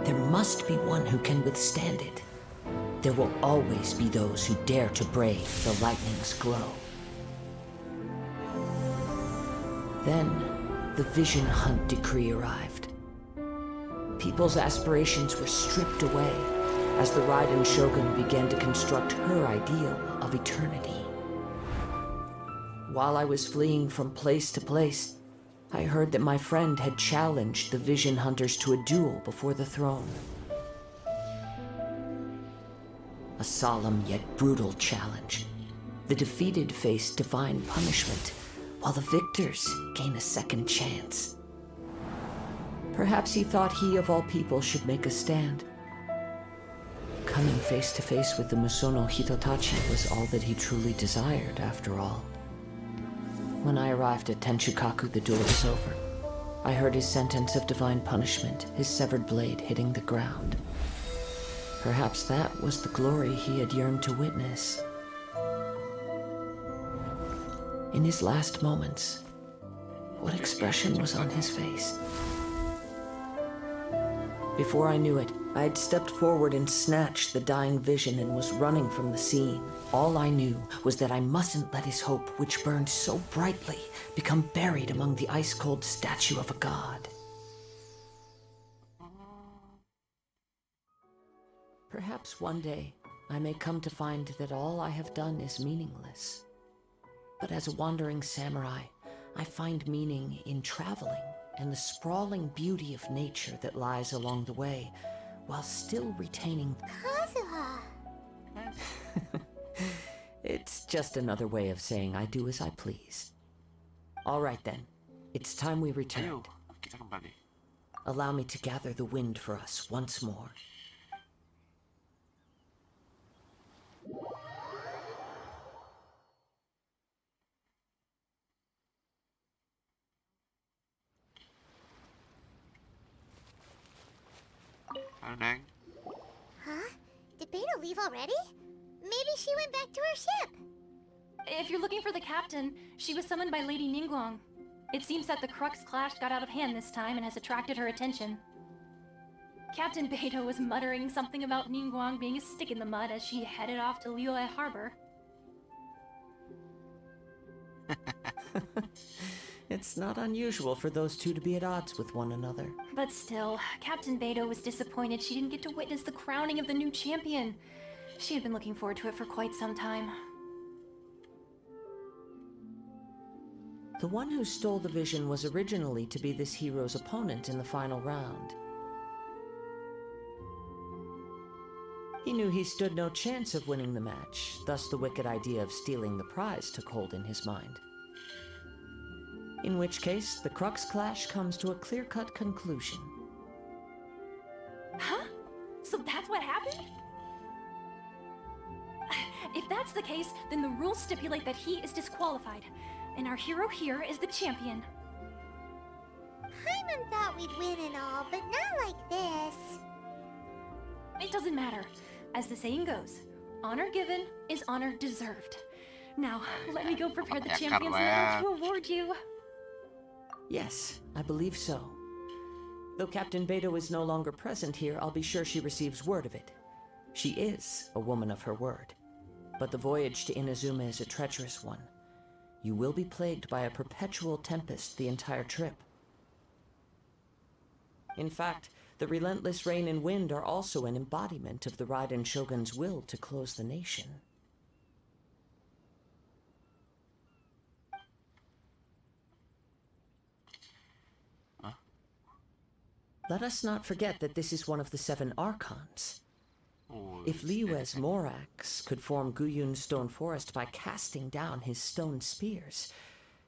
E: there must be one who can withstand it. There will always be those who dare to brave the lightning's glow. Then, the Vision Hunt decree arrived. People's aspirations were stripped away as the Raiden Shogun began to construct her ideal of eternity. While I was fleeing from place to place, I heard that my friend had challenged the Vision Hunters to a duel before the throne. A solemn yet brutal challenge. The defeated face divine punishment, while the victors gain a second chance. Perhaps he thought he of all people should make a stand. Coming face to face with the Musono Hitotachi was all that he truly desired, after all. When I arrived at Tenchukaku, the duel was over. I heard his sentence of divine punishment, his severed blade hitting the ground. Perhaps that was the glory he had yearned to witness. In his last moments, what expression was on his face? Before I knew it, I had stepped forward and snatched the dying vision and was running from the scene. All I knew was that I mustn't let his hope, which burned so brightly, become buried among the ice-cold statue of a god. Perhaps one day, I may come to find that all I have done is meaningless. But as a wandering samurai, I find meaning in traveling and the sprawling beauty of nature that lies along the way, while still retaining...
A: Kazuha!
E: It's just another way of saying I do as I please. All right then, it's time we returned. Allow me to gather the wind for us once more.
N: Ano, Neng?
A: Huh? Did Beta leave already? Maybe she went back to her ship.
K: If you're looking for the captain, she was summoned by Lady Ningguang. It seems that the Crux clash got out of hand this time and has attracted her attention. Captain Beto was muttering something about Ningguang being a stick in the mud as she headed off to Liyue Harbor.
E: It's not unusual for those two to be at odds with one another.
K: But still, Captain Beto was disappointed she didn't get to witness the crowning of the new champion. She had been looking forward to it for quite some time.
E: The one who stole the vision was originally to be this hero's opponent in the final round. He knew he stood no chance of winning the match, thus the wicked idea of stealing the prize took hold in his mind. In which case, the Crux clash comes to a clear-cut conclusion.
K: Huh? So that's what happened? If that's the case, then the rules stipulate that he is disqualified, and our hero here is the champion.
A: Hyman thought we'd win and all, but not like this.
K: It doesn't matter. As the saying goes, honor given is honor deserved. Now, let me go prepare the champion's medal to award you.
E: Yes, I believe so. Though Captain Beto is no longer present here, I'll be sure she receives word of it. She is a woman of her word. But the voyage to Inazuma is a treacherous one. You will be plagued by a perpetual tempest the entire trip. In fact, the relentless rain and wind are also an embodiment of the Raiden Shogun's will to close the nation. Let us not forget that this is one of the 7 Archons. If Liyue's Morax could form Guyun's stone forest by casting down his stone spears,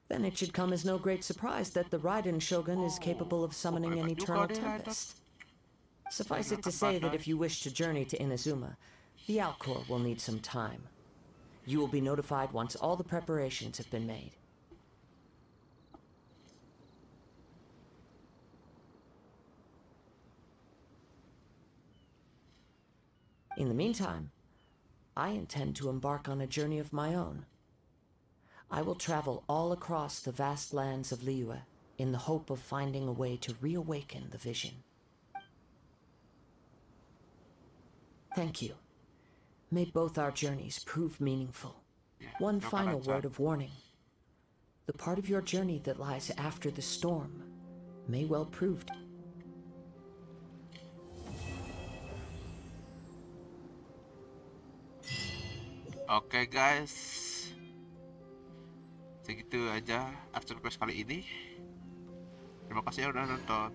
E: then it should come as no great surprise that the Raiden Shogun is capable of summoning an eternal tempest. Suffice it to say that if you wish to journey to Inazuma, the Alcor will need some time. You will be notified once all the preparations have been made. In the meantime, I intend to embark on a journey of my own. I will travel all across the vast lands of Liyue in the hope of finding a way to reawaken the vision. Thank you. May both our journeys prove meaningful. One final word of warning. The part of your journey that lies after the storm may well prove to...
N: Oke guys, segitu aja After Quest kali ini. Terima kasih yang udah nonton.